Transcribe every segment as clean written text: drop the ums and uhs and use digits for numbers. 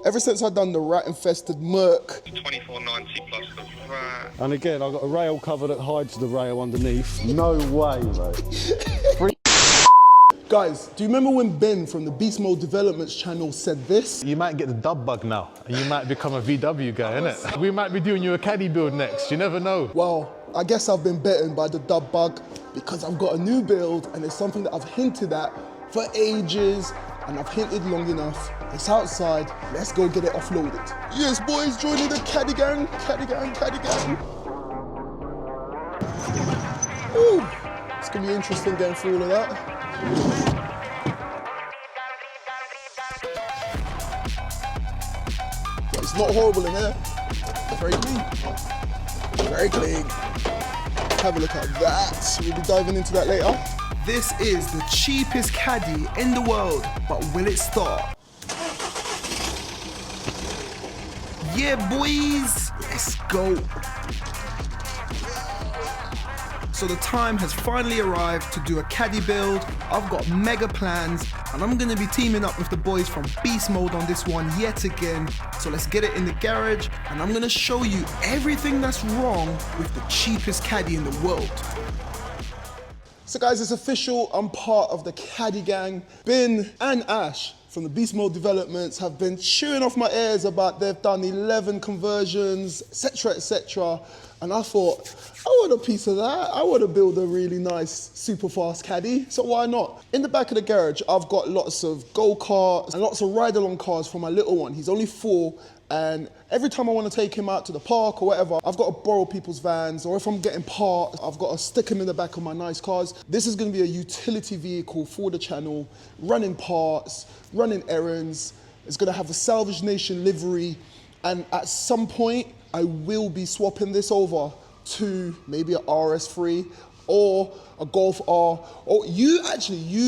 Ever since I've done the rat-infested Merc. $24.90 plus the VAT. And again, I've got a rail cover that hides the rail underneath. No way, mate. Guys, do you remember when Ben from the Beast Mode Developments channel said this? You might get the dub bug now, and you might become a VW guy, innit? We might be doing you a Caddy build next, you never know. Well, I guess I've been bitten by the dub bug because I've got a new build and it's something that I've hinted at for ages and I've hinted long enough. It's outside, let's go get it offloaded. Yes, boys, joining the Caddy gang, Caddy gang, Caddy gang. Ooh, it's gonna be interesting going through all of that. It's not horrible in there. Very clean. Very clean. Have a look at that. We'll be diving into that later. This is the cheapest caddy in the world, but will it start? Yeah, boys, let's go. So the time has finally arrived to do a caddy build. I've got mega plans and I'm gonna be teaming up with the boys from Beast Mode on this one yet again. So let's get it in the garage and I'm gonna show you everything that's wrong with the cheapest caddy in the world. So guys, it's official, I'm part of the Caddy gang. Ben and Ash from the Beast Mode Developments have been chewing off my ears about they've done 11 conversions, etc, etc. And I thought, I want a piece of that. I want to build a really nice, super fast caddy, so why not? In the back of the garage, I've got lots of go-karts and lots of ride-along cars for my little one. He's only 4, and every time I want to take him out to the park or whatever, I've got to borrow people's vans, or if I'm getting parts, I've got to stick him in the back of my nice cars. This is going to be a utility vehicle for the channel, running parts, running errands. It's going to have a Salvage Nation livery, and at some point, I will be swapping this over to maybe a RS3 or a Golf R. Or you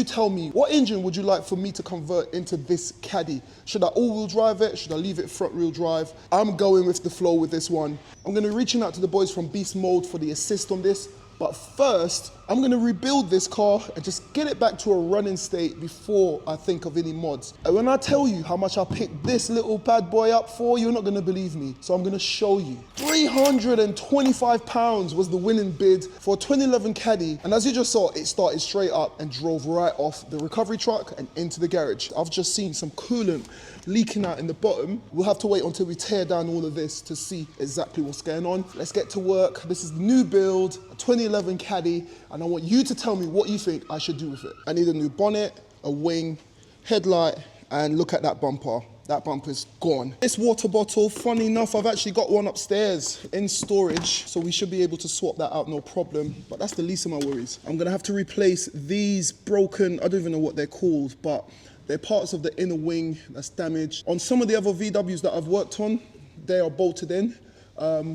tell me, what engine would you like for me to convert into this caddy? Should I all-wheel drive it? Should I leave it front-wheel drive? I'm going with the flow with this one. I'm gonna be reaching out to the boys from Beast Mode for the assist on this. But first, I'm gonna rebuild this car and just get it back to a running state before I think of any mods. And when I tell you how much I picked this little bad boy up for, you're not gonna believe me. So I'm gonna show you. £325 was the winning bid for a 2011 Caddy. And as you just saw, it started straight up and drove right off the recovery truck and into the garage. I've just seen some coolant leaking out in the bottom. We'll have to wait until we tear down all of this to see exactly what's going on. Let's get to work. This is the new build, a 2011 Caddy, and I want you to tell me what you think I should do with it. I need a new bonnet, a wing, headlight, and look at that bumper. That bumper's gone. This water bottle, funny enough, I've actually got one upstairs in storage, so we should be able to swap that out, no problem. But that's the least of my worries. I'm gonna have to replace these broken, I don't even know what they're called, but they're parts of the inner wing that's damaged. On some of the other VWs that I've worked on, they are bolted in.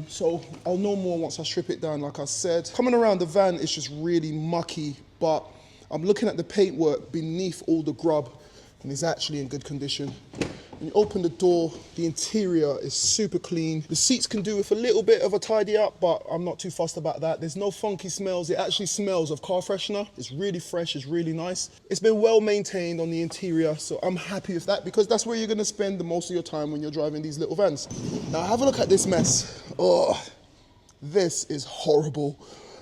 So I'll know more once I strip it down, like I said. Coming around the van, it's just really mucky, but I'm looking at the paintwork beneath all the grub, and it's actually in good condition. When you open the door, the interior is super clean. The seats can do with a little bit of a tidy up, but I'm not too fussed about that. There's no funky smells. It actually smells of car freshener. It's really fresh, it's really nice. It's been well maintained on the interior, so I'm happy with that because that's where you're gonna spend the most of your time when you're driving these little vans. Now have a look at this mess. Oh, this is horrible.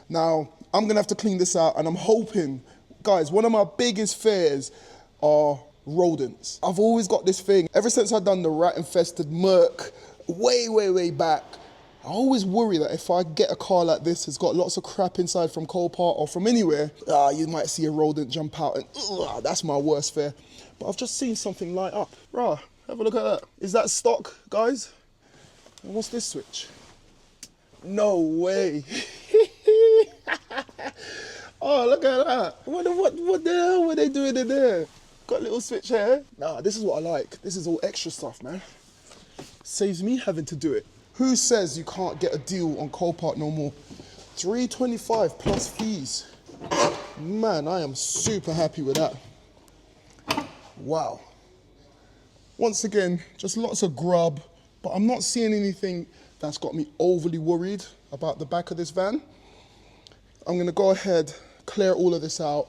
Now, I'm gonna have to clean this out, and I'm hoping, guys, one of my biggest fears are rodents. I've always got this thing, ever since I've done the rat-infested Merc way back, I always worry that if I get a car like this, it's got lots of crap inside from Copart or from anywhere, you might see a rodent jump out, and that's my worst fear. But I've just seen something light up. Rah, have a look at that. Is that stock, guys? And what's this switch? No way. Oh, look at that. What the hell were they doing in there? Got a little switch here. Nah, this is what I like. This is all extra stuff, man. Saves me having to do it. Who says you can't get a deal on Copart no more? $325 plus fees. Man, I am super happy with that. Wow. Once again, just lots of grub, but I'm not seeing anything that's got me overly worried about the back of this van. I'm gonna go ahead, clear all of this out.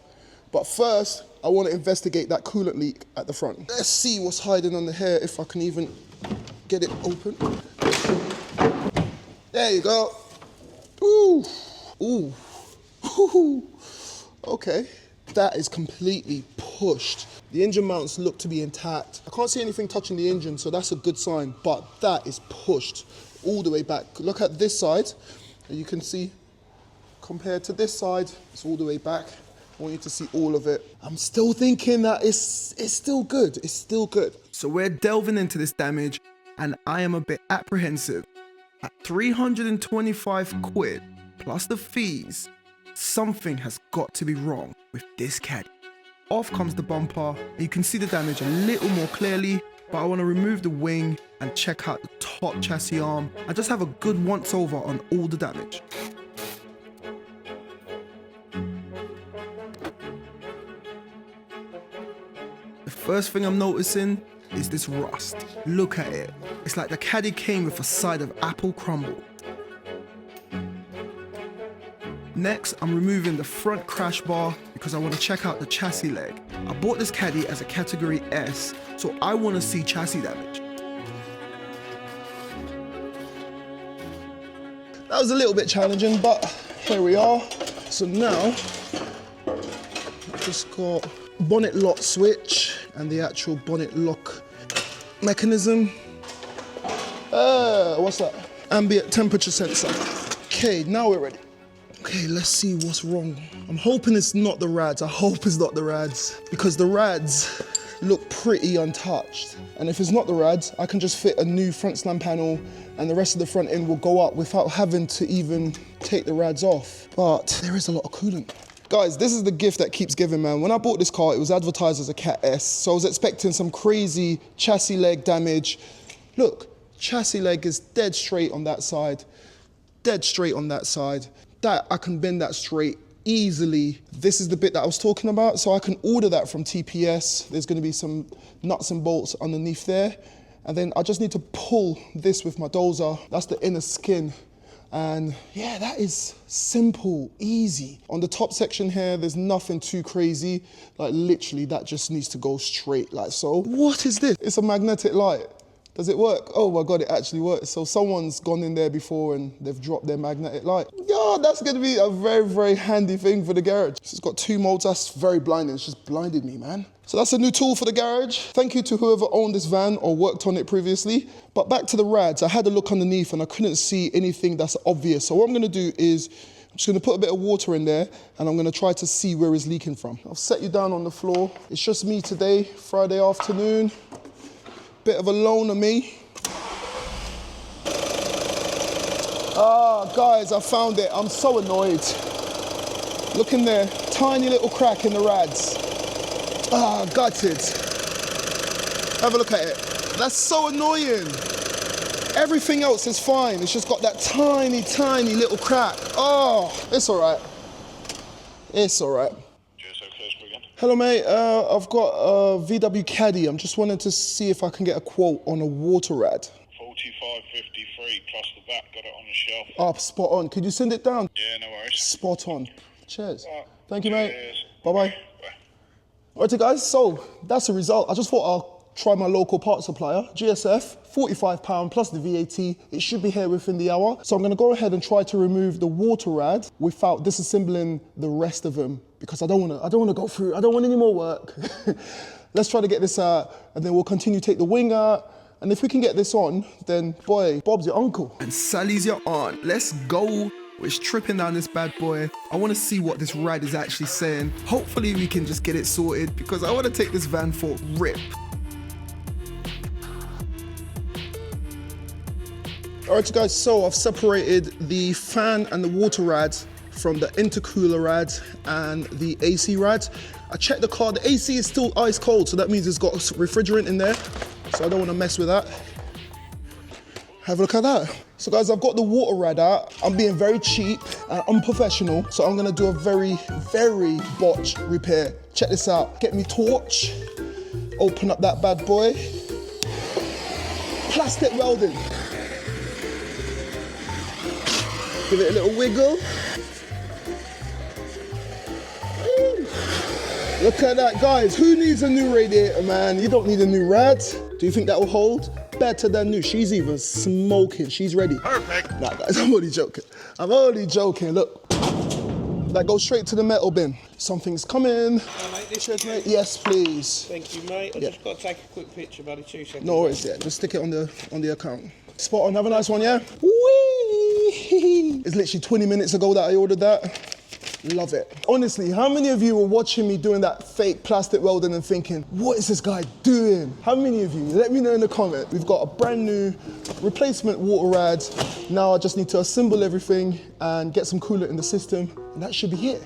But first, I want to investigate that coolant leak at the front. Let's see what's hiding under here, if I can even get it open. There you go. Ooh, ooh, ooh. Okay. That is completely pushed. The engine mounts look to be intact. I can't see anything touching the engine, so that's a good sign, but that is pushed all the way back. Look at this side, and you can see, compared to this side, it's all the way back. I want you to see all of it. I'm still thinking that it's still good. It's still good. So we're delving into this damage, and I am a bit apprehensive. At 325 quid, plus the fees, something has got to be wrong with this Caddy. Off comes the bumper, and you can see the damage a little more clearly, but I want to remove the wing and check out the top chassis arm and just have a good once over on all the damage. The first thing I'm noticing is this rust. Look at it. It's like the Caddy came with a side of apple crumble. Next, I'm removing the front crash bar because I want to check out the chassis leg. I bought this Caddy as a category S, so I want to see chassis damage. That was a little bit challenging, but here we are. So now, I've just got bonnet lock switch and the actual bonnet lock mechanism. What's that? Ambient temperature sensor. Okay, now we're ready. Okay, let's see what's wrong. I'm hoping it's not the rads. I hope it's not the rads, because the rads look pretty untouched. And if it's not the rads, I can just fit a new front slam panel and the rest of the front end will go up without having to even take the rads off. But there is a lot of coolant. Guys, this is the gift that keeps giving, man. When I bought this car, it was advertised as a Cat S, so I was expecting some crazy chassis leg damage. Look, chassis leg is dead straight on that side, dead straight on that side. That, I can bend that straight easily. This is the bit that I was talking about, so I can order that from TPS. There's gonna be some nuts and bolts underneath there, and then I just need to pull this with my dozer. That's the inner skin. And yeah, that is simple, easy. On the top section here, there's nothing too crazy. Like literally, that just needs to go straight like so. What is this? It's a magnetic light. Does it work? Oh my God, it actually works. So someone's gone in there before and they've dropped their magnetic light. Yeah, that's gonna be a very, very handy thing for the garage. It's got 2 modes, that's very blinding. It's just blinded me, man. So that's a new tool for the garage. Thank you to whoever owned this van or worked on it previously. But back to the rads, I had a look underneath and I couldn't see anything that's obvious. So what I'm gonna do is, I'm just gonna put a bit of water in there and I'm gonna try to see where it's leaking from. I'll set you down on the floor. It's just me today, Friday afternoon. Bit of a loner me. Ah, guys, I found it. I'm so annoyed. Look in there, tiny little crack in the rads. Ah, gutted. Have a look at it. That's so annoying. Everything else is fine. It's just got that tiny, tiny little crack. Oh, it's all right. It's all right. Hello, mate. I've got a VW Caddy. I'm just wanting to see if I can get a quote on a water rad. 45.53 plus the VAT. Got it on the shelf. Ah, spot on. Could you send it down? Yeah, no worries. Spot on. Cheers. Right. Thank you, mate. Cheers. Bye-bye. Bye. All right, guys. So that's the result. I just thought I'll try my local parts supplier, GSF. £45 plus the VAT. It should be here within the hour. So I'm gonna go ahead and try to remove the water rad without disassembling the rest of them because I don't wanna go through, I don't want any more work. Let's try to get this out and then we'll continue to take the wing out. And if we can get this on, then boy, Bob's your uncle. And Sally's your aunt. Let's go. We're tripping down this bad boy. I wanna see what this rad is actually saying. Hopefully we can just get it sorted because I wanna take this van for a rip. All right, guys, so I've separated the fan and the water rad from the intercooler rad and the AC rad. I checked the car, the AC is still ice cold, so that means it's got refrigerant in there, so I don't want to mess with that. Have a look at that. So guys, I've got the water rad out. I'm being very cheap and unprofessional, so I'm gonna do a very, very botched repair. Check this out. Get me torch, open up that bad boy. Plastic welding. Give it a little wiggle. Look at that, guys. Who needs a new radiator, man? You don't need a new rad. Do you think that will hold? Bet better than new. She's even smoking. She's ready. Perfect. Nah, guys, I'm only joking. I'm only joking. Look, that goes straight to the metal bin. Something's coming. Mate, this Cheers, mate. Yes, please. Thank you, mate. I just got to take a quick picture, buddy. 2 seconds. No worries, yeah. Just stick it on the account. Spot on. Have a nice one, yeah? Whee! It's literally 20 minutes ago that I ordered that. Love it. Honestly, how many of you were watching me doing that fake plastic welding and thinking, what is this guy doing? How many of you? Let me know in the comment. We've got a brand new replacement water rad. Now I just need to assemble everything and get some coolant in the system, and that should be it.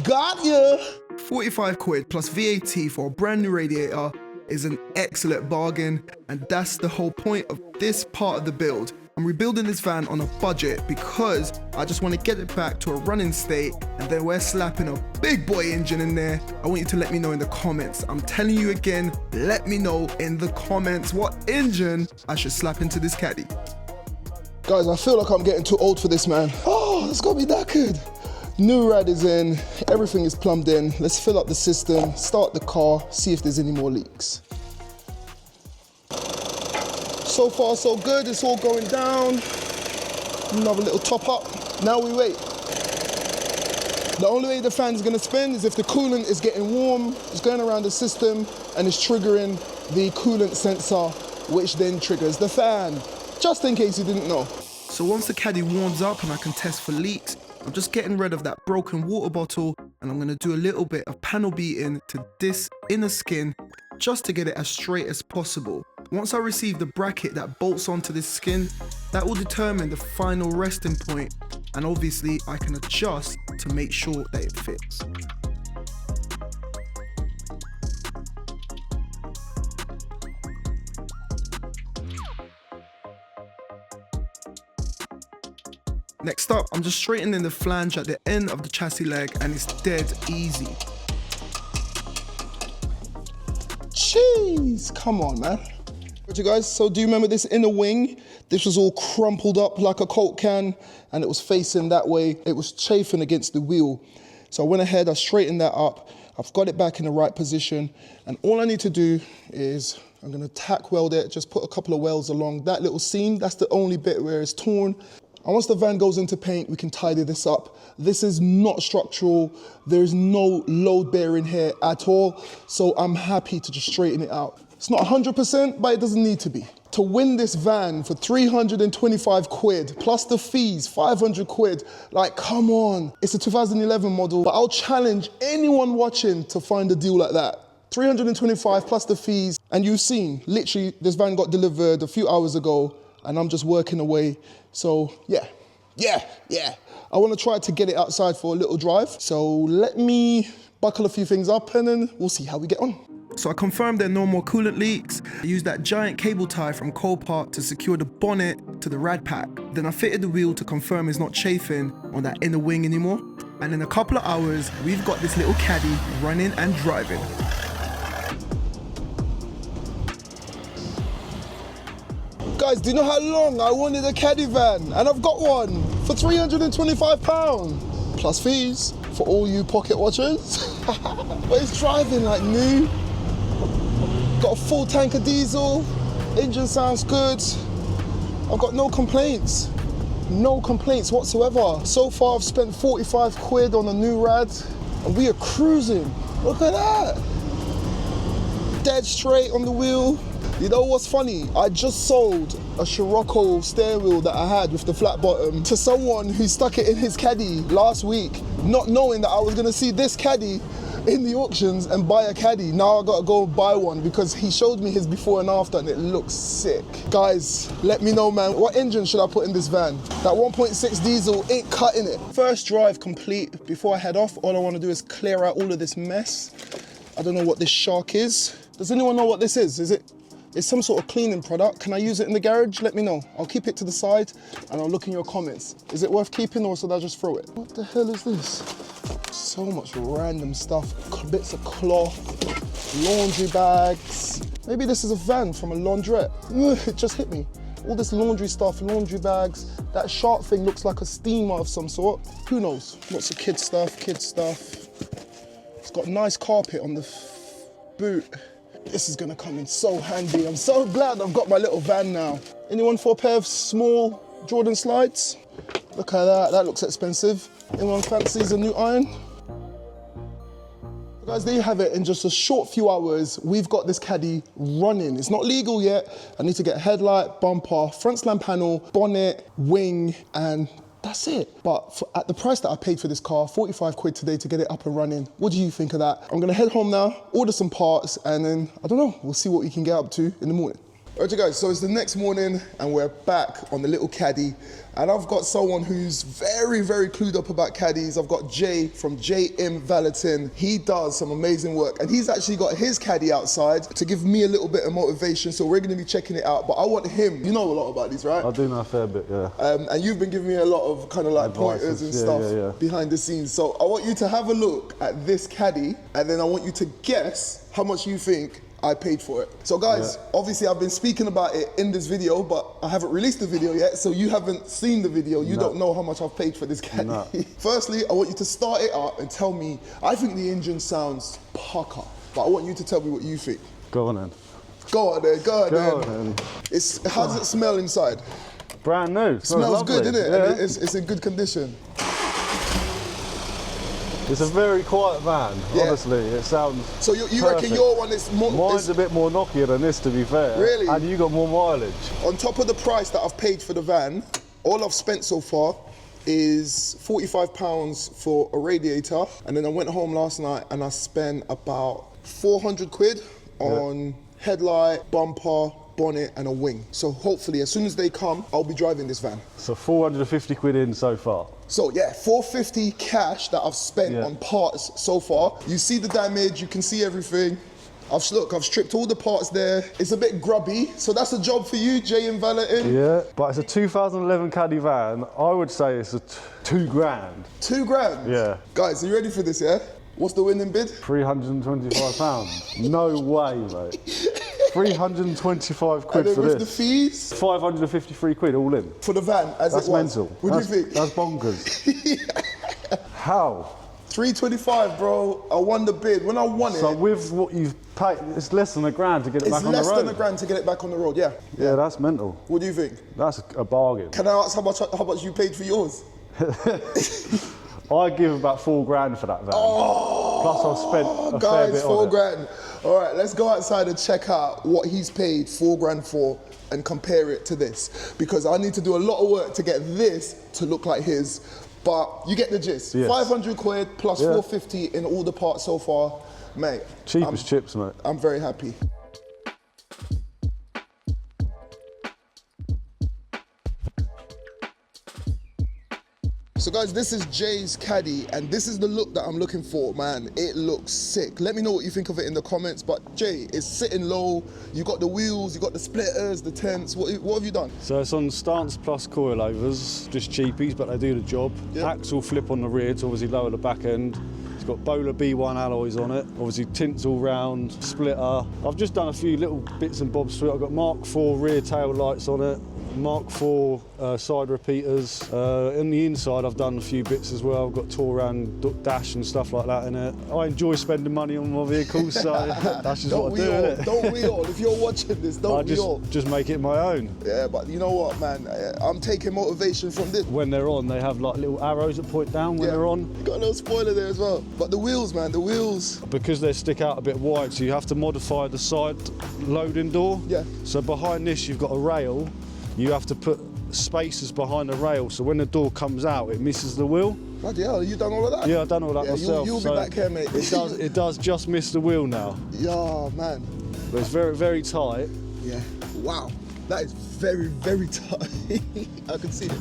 Got ya! 45 quid plus VAT for a brand new radiator is an excellent bargain, and that's the whole point of this part of the build. I'm rebuilding this van on a budget because I just want to get it back to a running state, and then we're slapping a big boy engine in there. I want you to let me know in the comments. I'm telling you again, let me know in the comments what engine I should slap into this Caddy. Guys, I feel like I'm getting too old for this, man. Oh, it's got me that good. New rad is in, everything is plumbed in. Let's fill up the system, start the car, see if there's any more leaks. So far, so good. It's all going down. Another little top up. Now we wait. The only way the fan is going to spin is if the coolant is getting warm, it's going around the system, and it's triggering the coolant sensor, which then triggers the fan. Just in case you didn't know. So once the Caddy warms up and I can test for leaks, I'm just getting rid of that broken water bottle, and I'm going to do a little bit of panel beating to this inner skin just to get it as straight as possible. Once I receive the bracket that bolts onto this skin, that will determine the final resting point, and obviously I can adjust to make sure that it fits. Next up, I'm just straightening the flange at the end of the chassis leg, and it's dead easy. Jeez, come on, man. You guys, so do you remember this inner wing? This was all crumpled up like a Coke can, and it was facing that way. It was chafing against the wheel. So I went ahead, I straightened that up. I've got it back in the right position, and all I need to do is I'm gonna tack weld it, just put a couple of welds along that little seam. That's the only bit where it's torn. And once the van goes into paint, we can tidy this up. This is not structural. There's no load bearing here at all. So I'm happy to just straighten it out. It's not 100%, but it doesn't need to be. To win this van for 325 quid, plus the fees, 500 quid, like, come on. It's a 2011 model, but I'll challenge anyone watching to find a deal like that. 325 plus the fees, and you've seen, literally, this van got delivered a few hours ago, and I'm just working away. So yeah. I want to try to get it outside for a little drive. So let me buckle a few things up, and then we'll see how we get on. So I confirmed there are no more coolant leaks. I used that giant cable tie from Copart to secure the bonnet to the rad pack. Then I fitted the wheel to confirm it's not chafing on that inner wing anymore. And in a couple of hours, we've got this little Caddy running and driving. Guys, do you know how long I wanted a Caddy van? And I've got one for £325. Plus fees for all you pocket watchers. But it's driving like new. Got a full tank of diesel. Engine sounds good. I've got no complaints. No complaints whatsoever. So far I've spent 45 quid on a new rad, and we are cruising. Look at that. Dead straight on the wheel. You know what's funny? I just sold a Scirocco steering wheel that I had with the flat bottom to someone who stuck it in his Caddy last week, not knowing that I was gonna see this Caddy in the auctions and buy a Caddy. Now I gotta go buy one because he showed me his before and after, and it looks sick. Guys, let me know, man, what engine should I put in this van? That 1.6 diesel ain't cutting it. First drive complete. Before I head off, all I wanna do is clear out all of this mess. I don't know what this shark is. Does anyone know what this is? It's some sort of cleaning product. Can I use it in the garage? Let me know. I'll keep it to the side and I'll look in your comments. Is it worth keeping, or should I just throw it? What the hell is this? So much random stuff. Bits of cloth, laundry bags. Maybe this is a van from a laundrette. It just hit me. All this laundry stuff, laundry bags. That shark thing looks like a steamer of some sort. Who knows? Lots of kid stuff. It's got nice carpet on the boot. This is gonna come in so handy. I'm so glad I've got my little van now. Anyone for a pair of small Jordan slides? Look at that, that looks expensive. Anyone fancies a new iron? Guys, there you have it. In just a short few hours, we've got this Caddy running. It's not legal yet. I need to get headlight, bumper, front slam panel, bonnet, wing, and that's it. But at the price that I paid for this car, 45 quid today to get it up and running. What do you think of that? I'm gonna head home now, order some parts, and then, I don't know, we'll see what we can get up to in the morning. Alright guys, so it's the next morning and we're back on the little Caddy, and I've got someone who's very, very clued up about Caddies. I've got Jay from JM Valetin. He does some amazing work, and he's actually got his Caddy outside to give me a little bit of motivation, so we're gonna be checking it out. But I want him, you know a lot about these, right? I do know a fair bit, yeah. And you've been giving me a lot of kind of like pointers and stuff behind the scenes. So I want you to have a look at this Caddy, and then I want you to guess how much you think I paid for it. So guys, obviously I've been speaking about it in this video, but I haven't released the video yet, so you haven't seen the video. You don't know how much I've paid for this Caddy. Firstly, I want you to start it up and tell me, I think the engine sounds pucker, but I want you to tell me what you think. Go on then. Go on then, go on Go then. on then. How does it smell inside? Brand new. It smells good, doesn't it? Yeah. And it's in good condition. It's a very quiet van, honestly. It sounds So you reckon your one is more... Mine's a bit more knockier than this, to be fair. Really? And you got more mileage. On top of the price that I've paid for the van, all I've spent so far is £45 for a radiator, and then I went home last night and I spent about 400 quid on headlight, bumper, bonnet and a wing. So hopefully as soon as they come, I'll be driving this van. So 450 quid in so far. So yeah, 450 cash that I've spent on parts so far. You see the damage, you can see everything. I've stripped all the parts there. It's a bit grubby, so that's a job for you, JM Valetin. Yeah, but it's a 2011 Caddy van. I would say it's a 2 grand. 2 grand? Yeah. Guys, are you ready for this, yeah? What's the winning bid? £325. No way, mate. 325 quid and then for with this. the fees? 553 quid all in. For the van, as That's it was. mental. What do you think? That's bonkers. How? 325, bro. I won the bid. When I won it... So with what you've paid, it's less than £1 grand to get it back on the road. It's less than £1 grand to get it back on the road, yeah. Yeah, that's mental. What do you think? That's a bargain. Can I ask how much you paid for yours? I give about 4 grand for that van. Plus I've spent a fair bit on 4 it. grand. All right, let's go outside and check out what he's paid 4 grand for and compare it to this. Because I need to do a lot of work to get this to look like his. But you get the gist. Yes. 500 quid plus 450 in all the parts so far. Mate. Cheap as chips, mate. I'm very happy. So guys, this is Jay's Caddy, and this is the look that I'm looking for, man. It looks sick. Let me know what you think of it in the comments, but Jay, it's sitting low. You got the wheels, you got the splitters, the tents. What have you done? So it's on stance plus coilovers, just cheapies, but they do the job. Yep. Axle flip on the rear to obviously lower the back end. It's got Bowler B1 alloys on it, obviously tints all round, splitter. I've just done a few little bits and bobs to it. I've got Mark IV rear tail lights on it, Mark IV side repeaters. In the inside I've done a few bits as well. I've got Touran dash and stuff like that in it. I enjoy spending money on my vehicles, so that's just what I do, innit? Don't we all? If you're watching this, don't we all? Just make it my own. Yeah, but you know what, man? I'm taking motivation from this. When they're on, they have like little arrows that point down when they're on. You got a little spoiler there as well. But the wheels, man, the wheels. Because they stick out a bit wide, so you have to modify the side loading door. Yeah. So behind this, you've got a rail. You have to put spacers behind the rail, so when the door comes out, it misses the wheel. Bloody hell, you done all of that? Yeah, I've done all that myself. You'll be back here, mate. It does just miss the wheel now. Yeah, man. But it's very, very tight. Yeah. Wow. That is very, very tight. I can see it.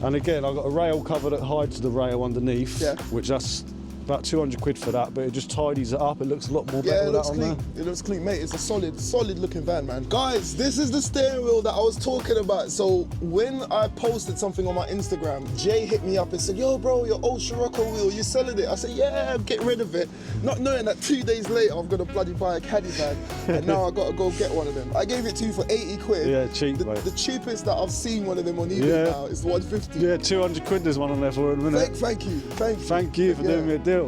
And again, I've got a rail cover that hides the rail underneath, which that's about 200 quid for that, but it just tidies it up. It looks a lot more better with that on there. It looks clean, mate. It's a solid looking van, man. Guys, this is the steering wheel that I was talking about. So when I posted something on my Instagram, Jay hit me up and said, yo, bro, your old Scirocco wheel, you selling it? I said, yeah, I'm getting rid of it. Not knowing that 2 days later, I'm gonna bloody buy a Caddy van, and now I gotta go get one of them. I gave it to you for 80 quid. Yeah, cheap, mate. The cheapest that I've seen one of them on eBay now is 150. Yeah, 200 quid there's one on there for a minute. Thank you. Thank you for doing me a deal.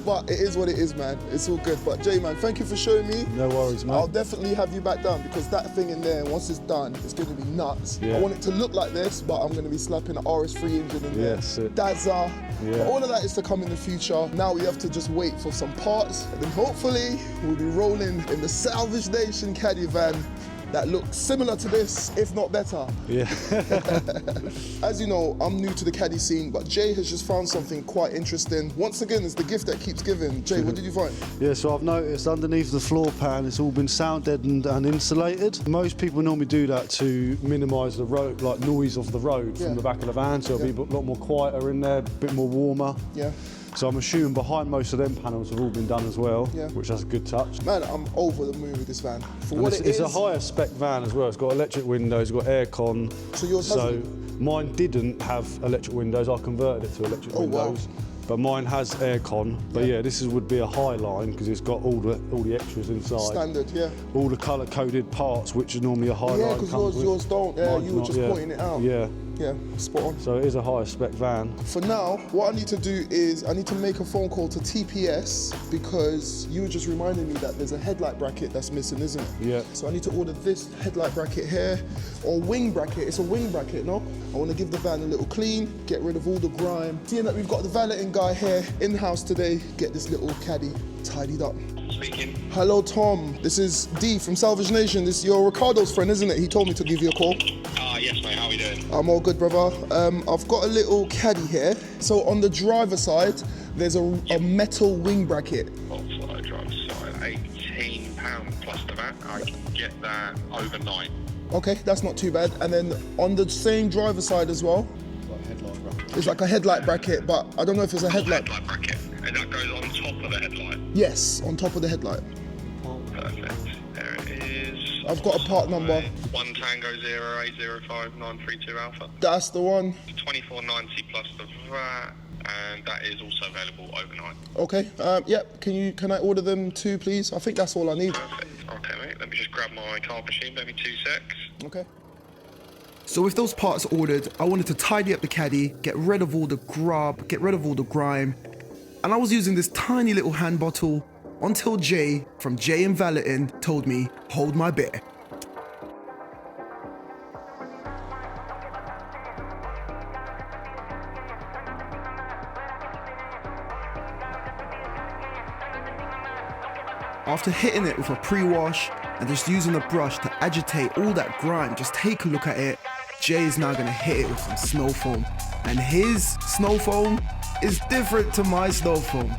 but it is what it is, man. It's all good. But Jay, man, thank you for showing me. No worries, mate. I'll definitely have you back down because that thing in there, once it's done, it's going to be nuts. Yeah. I want it to look like this, but I'm going to be slapping an RS3 engine in there. Yes. Dazza. Yeah. But all of that is to come in the future. Now we have to just wait for some parts, and then hopefully we'll be rolling in the Salvage Nation Caddy van that looks similar to this, if not better. Yeah. As you know, I'm new to the caddy scene, but Jay has just found something quite interesting. Once again, it's the gift that keeps giving. Jay, what did you find? Yeah, so I've noticed underneath the floor pan, it's all been sound deadened and insulated. Most people normally do that to minimise the road, like noise of the road from the back of the van, so it'll be a lot more quieter in there, a bit more warmer. Yeah. So I'm assuming behind most of them panels have all been done as well, which that's a good touch. Man, I'm over the moon with this van. For And what it's a higher spec van as well. It's got electric windows, it's got aircon. So yours So mine didn't have electric windows. I converted it to electric windows. Wow. But mine has aircon. But yeah, this would be a high line because it's got all the extras inside. Standard, yeah. All the colour coded parts, which are normally a high line. Yeah, because yours don't. Yeah, Mine's you were not, just pointing it out. Yeah. Yeah, spot on. So it is a higher spec van. For now, what I need to do is I need to make a phone call to TPS because you were just reminding me that there's a headlight bracket that's missing, isn't it? Yeah. So I need to order this headlight bracket here, or wing bracket. It's a wing bracket, no? I want to give the van a little clean, get rid of all the grime. Seeing that we've got the valeting guy here in-house today, get this little caddy tidied up. Speaking. Hello, Tom. This is D from Salvage Nation. This is your Ricardo's friend, isn't it? He told me to give you a call. Yes, mate. How are we doing? I'm all good, brother. I've got a little caddy here. So on the driver's side, there's a metal wing bracket. Offside driver's side, £18 plus the VAT. I can get that overnight. Okay, that's not too bad. And then on the same driver's side as well, it's like a headlight bracket, but I don't know if it's a headlight. Headlight bracket, and that goes on top of the headlight. Yes, on top of the headlight. Perfect. There it is. I've got a part number. 1 Tango 0805 932 Alpha. That's the one. 2490 plus the VAT, and that is also available overnight. Okay. Yep. Can I order them too, please? I think that's all I need. Perfect. Okay, mate. Let me just grab my card machine. Maybe 2 secs. Okay. So with those parts ordered, I wanted to tidy up the caddy, get rid of all the grub, get rid of all the grime. And I was using this tiny little hand bottle until Jay from Jay and Valetin told me, hold my beer. After hitting it with a pre-wash and just using a brush to agitate all that grime, just take a look at it, Jay is now gonna hit it with some snow foam. And his snow foam is different to my snow foam.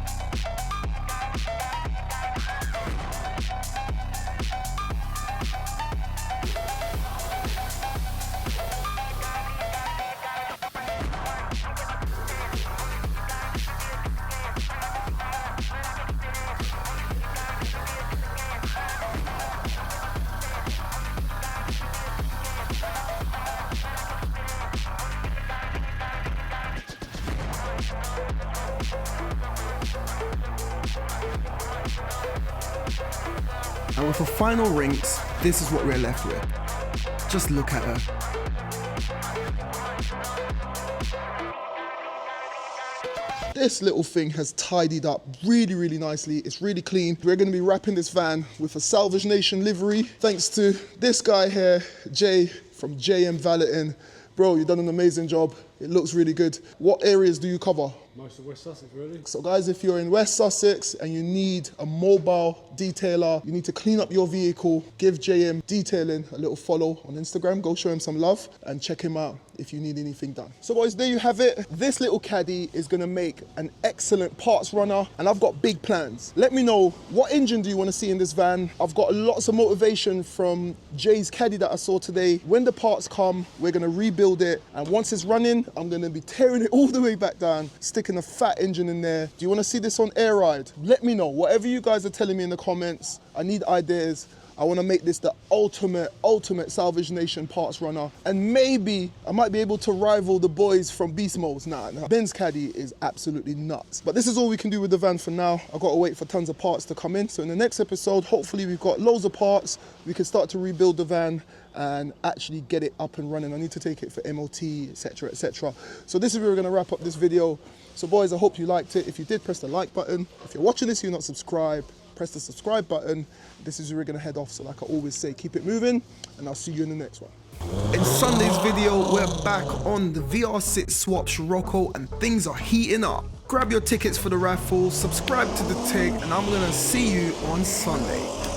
And with her final rinse, this is what we're left with. Just look at her. This little thing has tidied up really, really nicely. It's really clean. We're gonna be wrapping this van with a Salvage Nation livery. Thanks to this guy here, Jay from JM Valetin. Bro, you've done an amazing job. It looks really good. What areas do you cover? Most of West Sussex, really. So guys, if you're in West Sussex and you need a mobile detailer, you need to clean up your vehicle, give JM Detailing a little follow on Instagram. Go show him some love and check him out if you need anything done. So guys, there you have it. This little caddy is gonna make an excellent parts runner, and I've got big plans. Let me know, what engine do you wanna see in this van? I've got lots of motivation from Jay's caddy that I saw today. When the parts come, we're gonna rebuild it, and once it's running, I'm gonna be tearing it all the way back down, sticking a fat engine in there. Do you wanna see this on air ride? Let me know, whatever you guys are telling me in the comments. I need ideas. I want to make this the ultimate Salvage Nation parts runner. And maybe I might be able to rival the boys from Beast Modes. Nah. Ben's Caddy is absolutely nuts. But this is all we can do with the van for now. I've got to wait for tons of parts to come in. So in the next episode, hopefully we've got loads of parts. We can start to rebuild the van and actually get it up and running. I need to take it for MOT, etc, etc. So this is where we're going to wrap up this video. So boys, I hope you liked it. If you did, press the like button. If you're watching this, you're not subscribed, press the subscribe button. This is where we're going to head off. So like I always say, keep it moving, and I'll see you in the next one. In Sunday's video, we're back on the VR6 Swaps Rocco, and things are heating up. Grab your tickets for the raffle, subscribe to the TIG, and I'm going to see you on Sunday.